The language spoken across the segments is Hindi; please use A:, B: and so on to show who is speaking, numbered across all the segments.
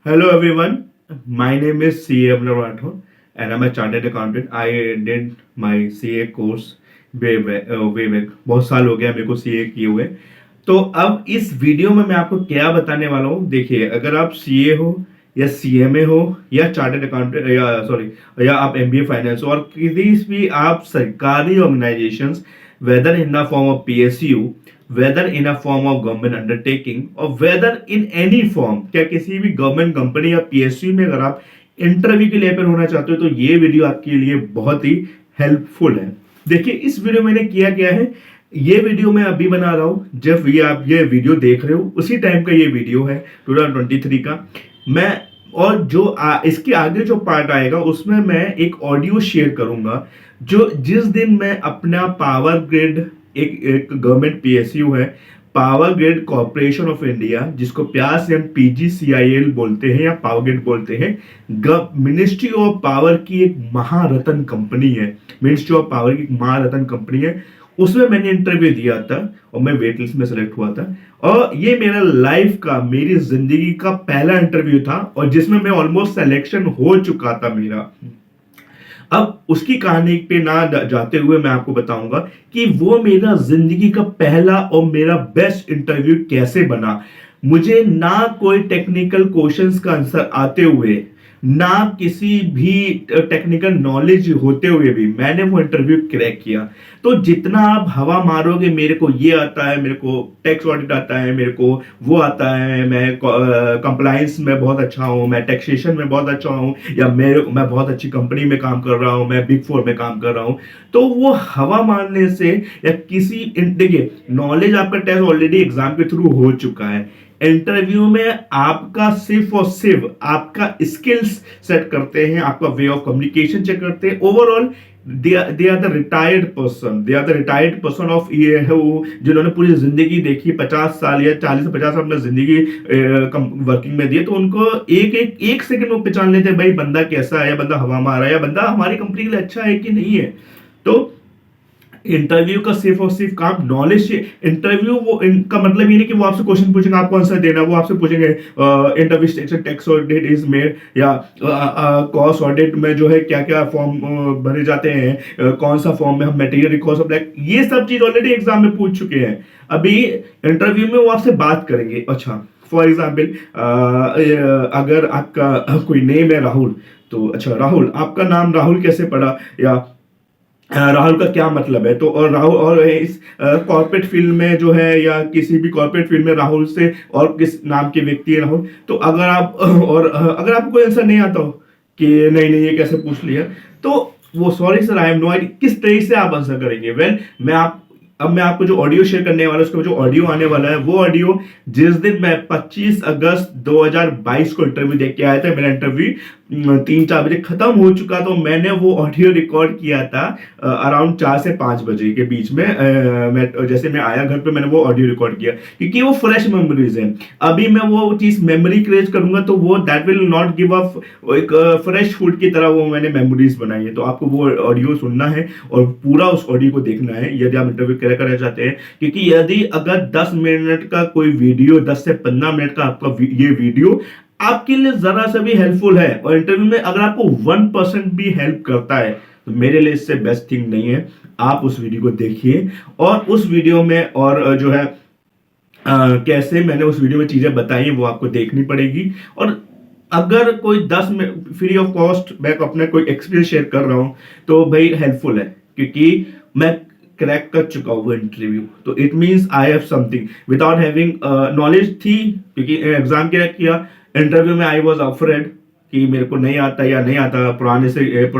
A: Hello everyone, my name is CA Abhinav Rathod and I'm a chartered accountant. I did my CA course way back. बहुत साल हो गया मेरे को CA किए हुए। तो अब इस वीडियो में मैं आपको क्या बताने वाला हूँ। देखिए, अगर आप CA हो या CMA हो या चार्टर्ड अकाउंटेंट या सॉरी या आप MBA फाइनेंस हो और किसी भी आप सरकारी organisations, whether in the form of PSU, whether in a form of government undertaking और वेदर इन एनी फॉर्म, क्या किसी भी गवर्नमेंट कंपनी या PSU में अगर आप इंटरव्यू के लिए अपेयर होना चाहते हो तो ये वीडियो आपके लिए बहुत ही हेल्पफुल है। देखिए, इस वीडियो में मैंने किया क्या है, ये वीडियो मैं अभी बना रहा हूं, जब ये आप ये वीडियो देख रहे हो उसी टाइम का ये वीडियो है 2023 का। मैं और जो इसके आगे जो पार्ट आएगा उसमें मैं एक ऑडियो शेयर करूंगा, जो जिस दिन मैं अपना पावर ग्रिड, एक गवर्नमेंट PSU है, power grid corporation of India, जिसको प्यार से हम PGCIL बोलते हैं या पावर ग्रिड बोलते हैं, मिनिस्ट्री ऑफ पावर की एक महारत्न कंपनी है, मिनिस्ट्री ऑफ पावर की एक महारत्न कंपनी है, उसमें मैंने इंटरव्यू दिया था और मैं वेट लिस्ट में सेलेक्ट हुआ था। और ये मेरा लाइफ का, मेरी जिंदगी का पहला इंटरव्यू था और जिसमें मैं ऑलमोस्ट सिलेक्शन हो चुका था मेरा। अब उसकी कहानी पे ना जाते हुए मैं आपको बताऊंगा कि वो मेरा जिंदगी का पहला और मेरा बेस्ट इंटरव्यू कैसे बना। मुझे ना कोई टेक्निकल क्वेश्चंस का आंसर आते हुए, ना किसी भी टेक्निकल नॉलेज होते हुए भी मैंने वो इंटरव्यू क्रैक किया। तो जितना आप हवा मारोगे, मेरे को ये आता है, मेरे को टैक्स ऑडिट आता है, मेरे को वो आता है, मैं कंप्लायंस में बहुत अच्छा हूँ, मैं टैक्सेशन में बहुत अच्छा हूँ, या मैं बहुत अच्छी कंपनी में काम कर रहा हूँ, मैं बिग फोर में काम कर रहा हूँ, तो वो हवा मारने से या किसी, देखिए, नॉलेज आपका टेस्ट ऑलरेडी एग्जाम के थ्रू हो चुका है। इंटरव्यू में आपका सिर्फ और सिर्फ आपका स्किल्स सेट करते हैं, आपका वे ऑफ कम्युनिकेशन चेक करते हैं। Overall they are the retired person, they are the retired person of ये है वो, जिन्होंने पूरी जिंदगी देखी, 50 साल या 40 से 50 साल अपना जिंदगी वर्किंग में दिए, तो उनको एक सेकंड में पहचान लेते हैं भाई बंदा कैसा है, या बंदा हवा मारा है, या बंदा हमारी कंपनी के लिए अच्छा है कि नहीं है। तो इंटरव्यू का सिर्फ और सिर्फ काम नॉलेज। इंटरव्यू वो इनका मतलब ये नहीं कि वो आपसे क्वेश्चन पूछेंगे, आपको आंसर देना। वो आपसे पूछेंगे interview section tax audit is made, या कॉस्ट ऑडिट में जो है क्या क्या फॉर्म भरे जाते हैं, कौन सा फॉर्म में हम मटेरियल रिकॉर्ड सप्लाई, ये सब चीज ऑलरेडी एग्जाम में पूछ चुके हैं। अभी इंटरव्यू में वो आपसे बात करेंगे। अच्छा, फॉर एग्जाम्पल, अगर आपका कोई नेम है राहुल, तो अच्छा राहुल, आपका नाम राहुल कैसे पड़ा, या राहुल का क्या मतलब है। तो और राहुल और इस कॉर्पोरेट फील्ड में जो है, या किसी भी कॉर्पोरेट फील्ड में राहुल से और किस नाम के व्यक्ति है राहुल। तो अगर आप और अगर आपको कोई आंसर नहीं आता हो कि नहीं नहीं ये कैसे पूछ लिया, तो वो sorry sir I am no idea, किस तरीके से आप आंसर करेंगे। वेल, अब मैं आपको जो ऑडियो शेयर करने वाला है, उसका जो ऑडियो आने वाला है, वो ऑडियो जिस दिन मैं 25 अगस्त 2022 को इंटरव्यू देख के आया था, मेरा इंटरव्यू 3-4 बजे खत्म हो चुका, तो मैंने वो ऑडियो रिकॉर्ड किया था अराउंड 4 से 5 बजे के बीच में। मैं जैसे मैं आया घर पे, मैंने वो ऑडियो रिकॉर्ड किया, क्योंकि वो फ्रेश मेमोरीज है। अभी मैं वो चीज मेमोरी क्रिएट करूंगा तो वो that will not give up, एक फ्रेश फूड की तरह वो मैंने मेमोरीज बनाई है। तो आपको वो ऑडियो सुनना है और पूरा उस ऑडियो को देखना है यदि आप इंटरव्यू क्रैक करना चाहते हैं। क्योंकि यदि अगर 10 मिनट का कोई वीडियो, 10 से 15 मिनट का आपका ये वीडियो आपके लिए जरा सा भी हेल्पफुल है, और इंटरव्यू में अगर आपको 1% भी हेल्प करता है, तो मेरे लिए इससे बेस्ट थिंग नहीं है। आप उस वीडियो को देखिए, और उस वीडियो में और जो है कैसे मैंने उस वीडियो में चीजें बताई वो आपको देखनी पड़ेगी। और अगर कोई 10 मिनट फ्री ऑफ कॉस्ट मैं अपना कोई एक्सपीरियंस शेयर कर रहा हूं, तो भाई हेल्पफुल है, क्योंकि मैं क्रैक कर चुका हूँ वो इंटरव्यू। तो it means I have something without having knowledge थी, क्योंकि एग्जाम क्रैक किया। इंटरव्यू में आई वॉज अफ्रेड कि मेरे को नहीं आता या नहीं आता।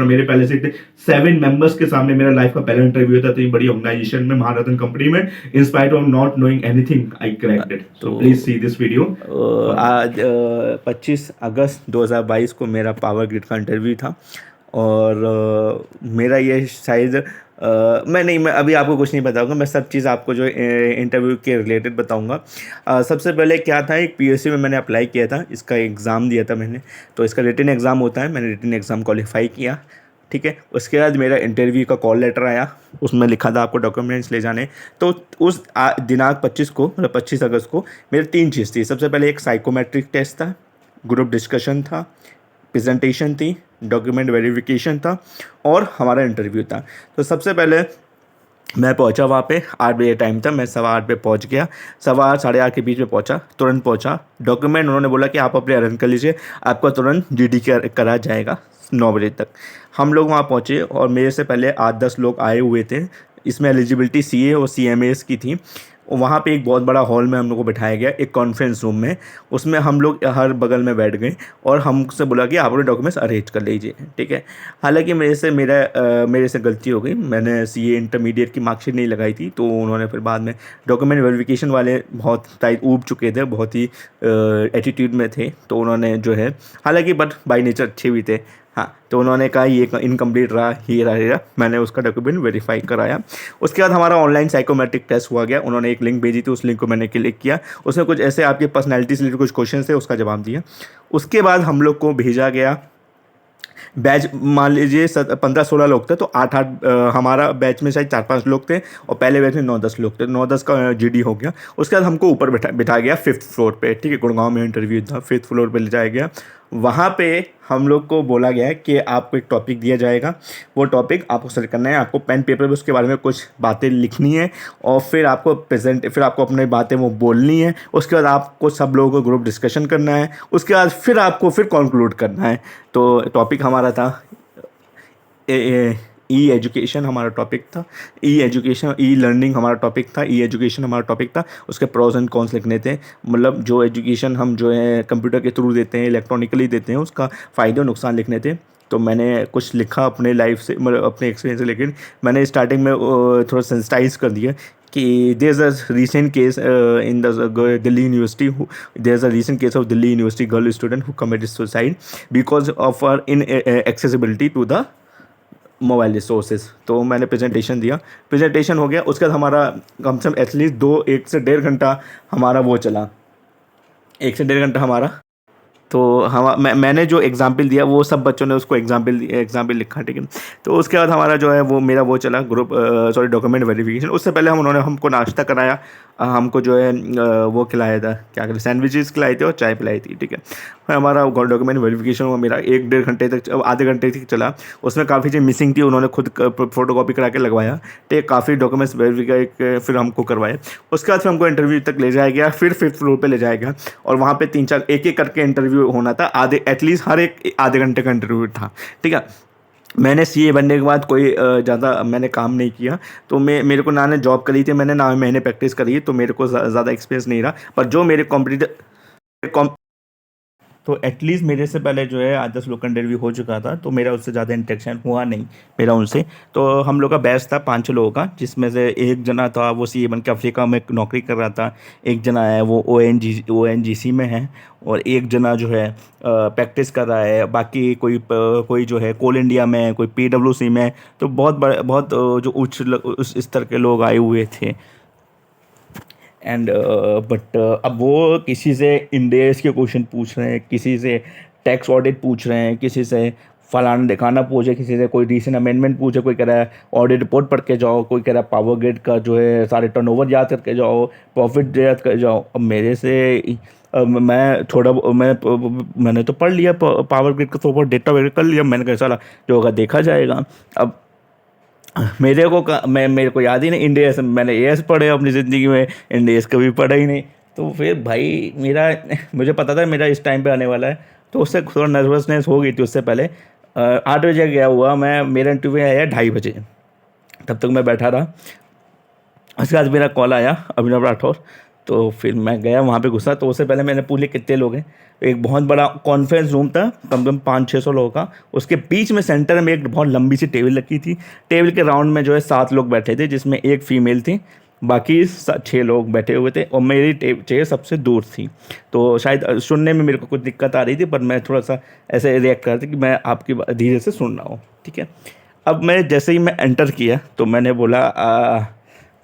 A: मेरे पहले से 7 मेंबर्स के सामने मेरा लाइफ का पहला इंटरव्यू था, तो बड़ी ऑर्गेनाइजेशन में, महारत्न कंपनी में। In spite of not knowing anything I cracked it. So please see this video.
B: आज 25 अगस्त 2022 को मेरा पावर ग्रिड का इंटरव्यू था, और मेरा ये शायद मैं अभी आपको कुछ नहीं बताऊंगा, मैं सब चीज़ आपको जो इंटरव्यू के रिलेटेड बताऊंगा। सबसे पहले क्या था, एक PSU में मैंने अप्लाई किया था, इसका एग्ज़ाम दिया था मैंने। तो इसका रिटन एग्ज़ाम होता है, मैंने रिटन एग्ज़ाम क्वालिफाई किया, ठीक है। उसके बाद मेरा इंटरव्यू का कॉल लेटर आया, उसमें लिखा था आपको डॉक्यूमेंट्स ले जाने। तो उस दिनांक 25 को, मतलब 25 अगस्त को, मेरी 3 चीज़ थी। सबसे पहले एक साइकोमेट्रिक टेस्ट था, ग्रुप डिस्कशन था, प्रेजेंटेशन थी, डॉक्यूमेंट वेरिफिकेशन था और हमारा इंटरव्यू था। तो सबसे पहले मैं पहुंचा वहाँ पे, 8 बजे टाइम था, मैं 8:15 पे पहुंच गया, 8:15 8:30 के बीच में पहुंचा, तुरंत पहुंचा। डॉक्यूमेंट उन्होंने बोला कि आप अपने अरेंज कर लीजिए, आपका तुरंत जीडी करा जाएगा 9 बजे तक। हम लोग वहाँ पहुँचे और मेरे से पहले 8-10 लोग आए हुए थे। इसमें एलिजिबिलिटी सीए और सीएमएस की थी। वहाँ पे एक बहुत बड़ा हॉल में हम लोग को बिठाया गया, एक कॉन्फ्रेंस रूम में। उसमें हम लोग हर बगल में बैठ गए और हमसे बोला कि आप अपने डॉक्यूमेंट्स अरेंज कर लीजिए, ठीक है। हालांकि मेरे से गलती हो गई, मैंने सीए इंटरमीडिएट की मार्कशीट नहीं लगाई थी, तो उन्होंने फिर बाद में डॉक्यूमेंट वेरिफिकेशन वाले बहुत टाइट ऊब चुके थे, बहुत ही एटीट्यूड में थे, तो उन्होंने जो है, हालांकि बट बाई नेचर अच्छे भी थे, हाँ, तो उन्होंने कहा ये इनकम्प्लीट रहा, ये रहा। मैंने उसका डॉक्यूमेंट वेरीफाई कराया। उसके बाद हमारा ऑनलाइन साइकोमेट्रिक टेस्ट हुआ गया। उन्होंने एक लिंक भेजी थी, उस लिंक को मैंने क्लिक किया, उसमें कुछ ऐसे आपकी पर्सनैलिटी से रिलेटेड कुछ क्वेश्चन थे, उसका जवाब दिया। उसके बाद हम लोग को भेजा गया बैच, मान लीजिए 15-16 लोग थे, तो 8-8 हमारा बैच में शायद 4-5 लोग थे और पहले बैच में 9-10 लोग थे। 9-10 का जीडी हो गया। उसके बाद हमको ऊपर बिठा गया 5th फ्लोर पे, ठीक है, गुड़गांव में इंटरव्यू था, 5th फ्लोर पे ले जाया गया। वहाँ पे हम लोग को बोला गया है कि आपको एक टॉपिक दिया जाएगा, वो टॉपिक आपको सेलेक्ट करना है, आपको पेन पेपर पे उसके बारे में कुछ बातें लिखनी है और फिर आपको अपनी बातें वो बोलनी है। उसके बाद आपको सब लोगों को ग्रुप डिस्कशन करना है। उसके बाद फिर आपको कंक्लूड करना है। तो टॉपिक हमारा था ई एजुकेशन, हमारा टॉपिक था ई एजुकेशन, ई लर्निंग हमारा टॉपिक था, ई एजुकेशन हमारा टॉपिक था। उसके प्रोज एंड कॉन्स लिखने थे, मतलब जो एजुकेशन हम जो है कंप्यूटर के थ्रू देते हैं, इलेक्ट्रॉनिकली देते हैं, उसका फ़ायदे और नुकसान लिखने थे। तो मैंने कुछ लिखा अपने लाइफ से, मतलब अपने एक्सपीरियंस से, लेकिन मैंने स्टार्टिंग में थोड़ा सेंसिटाइज कर दिया कि there is a recent case in the Delhi university, there is a recent case of Delhi university girl student who committed suicide because of our inaccessibility to the mobile resources. तो मैंने प्रेजेंटेशन दिया, प्रेजेंटेशन हो गया। उसके बाद हमारा कम से कम एटलीस्ट 1 से 1.5 घंटा हमारा वो चला, 1 से 1.5 घंटा हमारा। तो मैंने जो एग्जाम्पल दिया वो सब बच्चों ने उसको एग्जाम्पल लिखा, ठीक है। तो उसके बाद हमारा जो है वो मेरा वो चला डॉक्यूमेंट वेरिफिकेशन। उससे पहले उन्होंने हमको नाश्ता कराया, हमको जो है वो खिलाया था, क्या कहते, सैंडविचेस खिलाए थे और चाय पिलाई थी, ठीक है। फिर हमारा डॉक्यूमेंट वेरिफिकेशन हुआ, मेरा 1-1.5 घंटे तक, आधे घंटे तक चला। उसमें काफ़ी चीज़ मिसिंग थी, उन्होंने खुद फोटोकॉपी करा के लगवाया, ठीक है। काफ़ी डॉक्यूमेंट्स वेरीफाई फिर हमको करवाए। उसके बाद फिर हमको इंटरव्यू तक ले जाया गया, फिर 5th फ्लोर पे ले जाया गया और वहाँ पे 3-4 एक करके इंटरव्यू होना था, एटलीस्ट हर एक आधे घंटे का इंटरव्यू था, ठीक है। मैंने सीए बनने के बाद कोई ज़्यादा मैंने काम नहीं किया, तो मेरे को ना जॉब करी थी मैंने, ना मैंने प्रैक्टिस करी, तो मेरे को ज़्यादा एक्सपीरियंस नहीं रहा। पर जो मेरे कॉम्पिटिटर, तो एटलीस्ट मेरे से पहले जो है 8-10 लोग का इंटरव्यू हो चुका था, तो मेरा उससे ज़्यादा इंटरेक्शन हुआ नहीं मेरा उनसे। तो हम लोग का बैच था 5-6 लोगों का, जिसमें से एक जना था वो सीए बन के अफ्रीका में नौकरी कर रहा था, एक जना है वो ओएनजीसी में है, और एक जना जो है प्रैक्टिस कर रहा है। बाकी कोई जो है कोल इंडिया में है, कोई पीडब्ल्यूसी में है। तो बहुत जो उच्च उस स्तर के लोग आए हुए थे। एंड बट अब वो किसी से इंडेस के क्वेश्चन पूछ रहे हैं, किसी से टैक्स ऑडिट पूछ रहे हैं, किसी से फलाना दिखाना पूछे, किसी से कोई रीसेंट अमेंडमेंट पूछे, कोई कह रहा है ऑडिट रिपोर्ट पढ़ के जाओ, कोई कह रहा है पावर ग्रिड का जो है सारे टर्नओवर याद करके जाओ, प्रॉफिट याद कर जाओ। अब मेरे से मैंने तो पढ़ लिया पावर ग्रिड का, तो डेटा वगैरह कर लिया, मैंने कहा चला जो होगा देखा जाएगा। अब मेरे को याद ही नहीं, इंडियस मैंने एएस पढ़े अपनी ज़िंदगी में, इंडियस कभी पढ़ा ही नहीं। तो फिर भाई मुझे पता था मेरा इस टाइम पे आने वाला है, तो उससे थोड़ा नर्वसनेस हो गई थी। उससे पहले 8 बजे गया हुआ मैं, मेरा इंटरव्यू आया 2:30 बजे, तब तक मैं बैठा रहा। उसके बाद मेरा कॉल आया अभिनव राठौर, तो फिर मैं गया वहाँ पे घुसा। तो उससे पहले मैंने पूछे कितने लोग हैं। एक बहुत बड़ा कॉन्फ्रेंस रूम था, कम से कम 500-600 लोगों का। उसके बीच में सेंटर में एक बहुत लंबी सी टेबल रखी थी। टेबल के राउंड में जो है 7 लोग बैठे थे, जिसमें एक फीमेल थी, बाकी 6 लोग बैठे हुए थे और मेरी चेयर सबसे दूर थी। तो शायद सुनने में मेरे को कुछ दिक्कत आ रही थी, पर मैं थोड़ा सा ऐसे रिएक्ट कर रहा था कि मैं आपकी धीरे से सुन रहा हूँ, ठीक है। अब मैं जैसे ही मैं एंटर किया तो मैंने बोला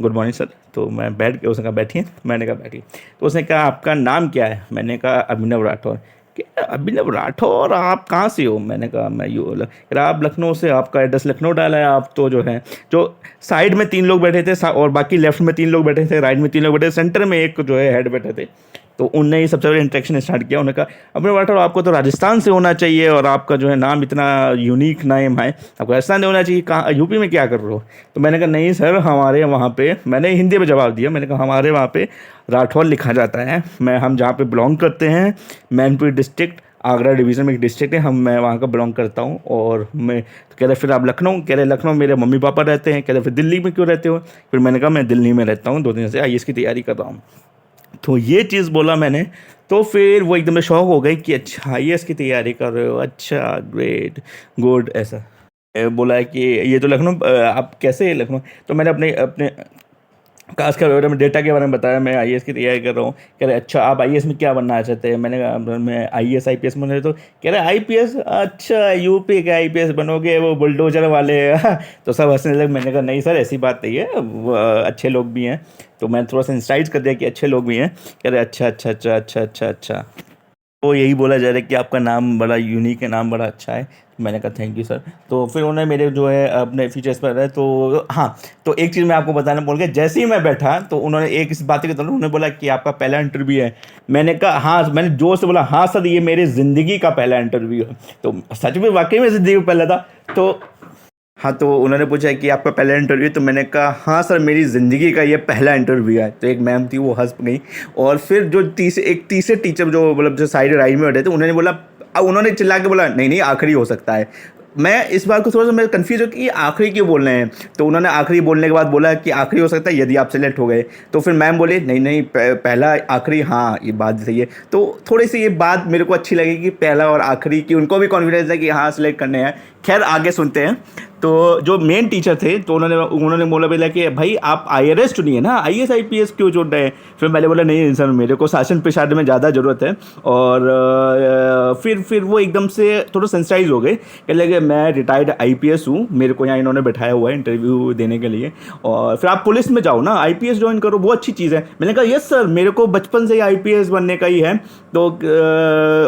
B: गुड मॉर्निंग सर। तो मैं बैठ गया, उसने कहा बैठिए, मैंने कहा बैठिए। तो उसने कहा आपका नाम क्या है? मैंने कहा अभिनव राठौर। कि अभिनव राठौर, आप कहाँ से हो? मैंने कहा मैं आप लखनऊ से, आपका एड्रेस लखनऊ डाला है आप। तो जो है जो साइड में 3 लोग बैठे थे और बाकी लेफ्ट में 3 लोग बैठे थे, राइट में 3 लोग बैठे थे, सेंटर में एक जो है हेड बैठे थे। तो उनने ही सबसे पहले इंटरेक्शन स्टार्ट किया। उन्होंने कहा अपने वाटर आपको तो राजस्थान से होना चाहिए और आपका जो है नाम इतना यूनिक नेम है, आपको राजस्थान से होना चाहिए, कहाँ यूपी में क्या कर रहे हो? तो मैंने कहा नहीं सर, हमारे वहाँ पे, मैंने हिंदी में जवाब दिया, मैंने कहा हमारे वहाँ पे राठौर लिखा जाता है। हम जहाँ पे बिलोंग करते हैं, मैनपुरी डिस्ट्रिक्ट, आगरा डिवीज़न में एक डिस्ट्रिक्ट है, मैं वहाँ का बिलोंग करता हूँ। और मैं तो कह रहे फिर आप लखनऊ, कह रहे लखनऊ मेरे मम्मी पापा रहते हैं। कह रहे फिर दिल्ली में क्यों रहते हो? फिर मैंने कहा मैं दिल्ली में रहता हूँ, 2 दिन से IAS की तैयारी कर रहा हूँ। तो ये चीज़ बोला मैंने, तो फिर वो एकदम शॉक हो गई कि अच्छा IAS की तैयारी कर रहे हो, अच्छा ग्रेट गुड ऐसा। बोला है कि ये तो लखनऊ, आप कैसे लखनऊ? तो मैंने अपने अपने खास के बारे में, डेटा के बारे में बताया, मैं IAS की तैयारी कर रहा हूँ। कह रहे अच्छा आप IAS में क्या बनना चाहते हैं? मैंने कहा मैं IAS IPS बन रहे। तो कह रहे IPS, अच्छा यूपी के IPS बनोगे, वो बुलडोजर वाले तो सब हंसने लगे। मैंने कहा नहीं सर ऐसी बात नहीं है, अच्छे लोग भी हैं। तो मैंने थोड़ा सा इंसाइट कर दिया कि अच्छे लोग भी हैं। कह रहे अच्छा अच्छा अच्छा अच्छा अच्छा अच्छा। तो यही बोला जा रहा है कि आपका नाम बड़ा यूनिक है, नाम बड़ा अच्छा है। मैंने कहा थैंक यू सर। तो फिर उन्होंने मेरे जो है अपने फीचर्स पर है, तो हाँ, तो एक चीज़ मैं आपको बताना बोल गया, जैसे ही मैं बैठा तो उन्होंने एक इस बात के दौरान उन्होंने बोला कि आपका पहला इंटरव्यू है। मैंने कहा हाँ, मैंने जोर से बोला हाँ सर, ये मेरी ज़िंदगी का पहला इंटरव्यू है। तो सच में वाकई में ज़िंदगी का पहला था। तो हाँ, तो उन्होंने पूछा कि आपका पहला इंटरव्यू? तो मैंने कहा हाँ सर, मेरी ज़िंदगी का ये पहला इंटरव्यू है। तो एक मैम थी, वो हंस गई। और फिर जो तीसरे टीचर जो मतलब जो साइड राइट में बैठे थे, उन्होंने बोला, अब उन्होंने चिल्ला के बोला नहीं नहीं आखिरी हो सकता है। मैं इस बात को थोड़ा सा मैं कन्फ्यूज हूँ कि ये आखिरी क्यों बोल रहे हैं। तो उन्होंने आखिरी बोलने के बाद बोला कि आखिरी हो सकता है यदि आप सेलेक्ट हो गए। तो फिर मैम बोले नहीं नहीं पहला आखिरी, हाँ ये बात सही है। तो थोड़ी सी ये बात मेरे को अच्छी लगी कि पहला और आखिरी, की उनको भी कॉन्फिडेंस है कि हाँ सिलेक्ट करने हैं। खैर आगे सुनते हैं। तो जो मेन टीचर थे, तो उन्होंने बोला कि भाई आप IRS चुनिए ना, IAS IPS क्यों चुन रहे हैं? फिर मैंने बोला नहीं सर, मेरे को शासन प्रशासन में ज़्यादा ज़रूरत है। और फिर वो एकदम से थोड़ा सेंसिटाइज हो गए। कह लगे मैं रिटायर्ड IPS हूँ, मेरे को यहाँ इन्होंने बैठाया हुआ है इंटरव्यू देने के लिए, और फिर आप पुलिस में जाओ ना, IPS ज्वाइन करो, वो अच्छी चीज़ है। मैंने कहा यस सर, मेरे को बचपन से ही IPS बनने का ही है। तो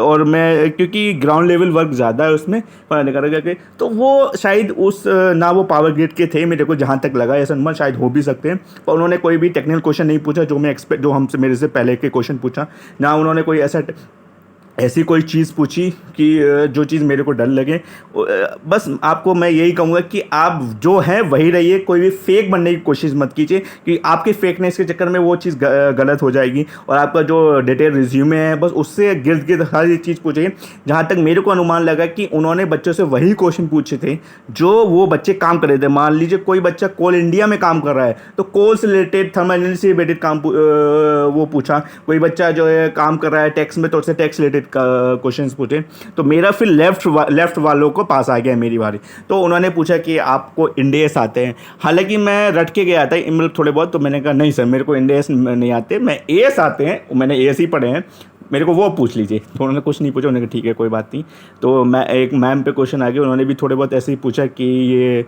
B: और मैं क्योंकि ग्राउंड लेवल वर्क ज़्यादा है उसमें पढ़ाने का, तो वो शायद उस ना वो पावर ग्रिड के थे, मेरे को जहाँ तक लगा ऐसा अनुमान शायद हो भी सकते हैं। पर उन्होंने कोई भी टेक्निकल क्वेश्चन नहीं पूछा जो हमसे मेरे से पहले के क्वेश्चन पूछा, ना उन्होंने कोई ऐसी कोई चीज़ पूछी कि जो चीज़ मेरे को डर लगे। बस आपको मैं यही कहूँगा कि आप जो हैं वही रहिए, कोई भी फेक बनने की कोशिश मत कीजिए, कि आपके फेकनेस के चक्कर में वो चीज़ गलत हो जाएगी। और आपका जो डिटेल रिज्यूमे है, बस उससे गिर्द गिर्द हर एक चीज़ पूछिए। जहाँ तक मेरे को अनुमान लगा कि उन्होंने बच्चों से वही क्वेश्चन पूछे थे जो वो बच्चे काम कर रहे थे। मान लीजिए कोई बच्चा कोल इंडिया में काम कर रहा है, तो कोल से रिलेटेड, थर्मल एनर्जी से रिलेटेड काम वो पूछा। कोई बच्चा जो है काम कर रहा है टैक्स में, तो उससे टैक्स रिलेटेड क्वेश्चंस पूछे। तो मेरा फिर लेफ्ट वालों को पास आ गया मेरी बारी। तो उन्होंने पूछा कि आपको इंडेस आते हैं? हालांकि मैं रट के गया था मतलब थोड़े बहुत, तो मैंने कहा नहीं सर, मेरे को इंडेस नहीं आते, मैं एएस आते हैं, मैंने एएस ही पढ़े हैं, मेरे को वो पूछ लीजिए। तो उन्होंने कुछ नहीं पूछा, उन्होंने कहा ठीक है कोई बात नहीं। तो मैं एक मैम पे क्वेश्चन आ गया, उन्होंने भी थोड़े बहुत ऐसे ही पूछा कि ये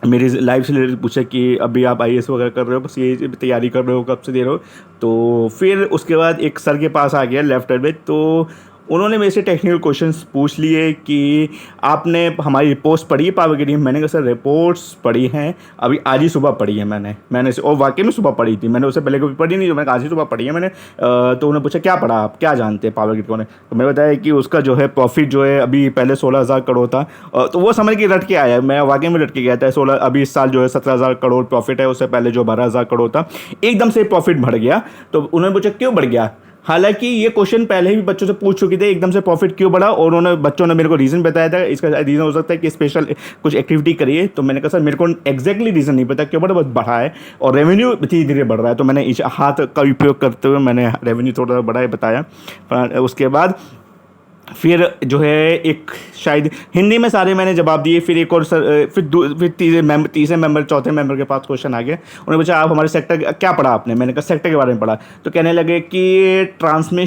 B: मेरी लाइफ से रिलेटेड पूछा कि अभी आप IAS वगैरह कर रहे हो, बस ये तैयारी कर रहे हो, कब से दे रहे हो? तो फिर उसके बाद एक सर के पास आ गया लेफ्ट में, तो उन्होंने मेरे से टेक्निकल क्वेश्चंस पूछ लिए कि आपने हमारी रिपोर्ट्स पढ़ी है पावर ग्रिड? मैंने कहा सर रिपोर्ट्स पढ़ी हैं, अभी आज ही सुबह पढ़ी है मैंने और वाकई में सुबह पढ़ी थी, मैंने उससे पहले कभी पढ़ी नहीं, तो मैंने कहा आज ही सुबह पढ़ी है मैंने। तो उन्होंने पूछा क्या पढ़ा, आप क्या जानते हैं पावर ग्रिड कौन है? तो मैंने बताया कि उसका जो है प्रॉफिट जो है अभी पहले 16,000 करोड़ था। तो वो समझ के रट के आया, मैं वाकई में रट के गया था। 16 अभी इस साल जो है 17,000 करोड़ प्रॉफिट है, उससे पहले जो 12,000 करोड़ था, एकदम से प्रॉफिट बढ़ गया। तो उन्होंने पूछा क्यों बढ़ गया? हालांकि ये क्वेश्चन पहले ही बच्चों से पूछ चुके थे, एकदम से प्रॉफिट क्यों बढ़ा, और बच्चों ने मेरे को रीज़न बताया था। इसका रीज़न हो सकता है कि स्पेशल कुछ एक्टिविटी करिए। तो मैंने कहा सर मेरे को एग्जैक्टली रीज़न नहीं पता क्यों बस बढ़ा है, और रेवेन्यू धीरे धीरे बढ़ रहा है। तो मैंने इस हाथ का उपयोग करते हुए मैंने रेवेन्यू थोड़ा बढ़ा है बताया। उसके बाद फिर जो है एक शायद हिंदी में सारे मैंने जवाब दिए। फिर एक और सर फिर तीसरे मेंबर चौथे मेंबर के पास क्वेश्चन आ गया। उन्होंने पूछा आप हमारे सेक्टर क्या पढ़ा आपने? मैंने कहा सेक्टर के बारे में पढ़ा। तो कहने लगे कि ट्रांसमिशन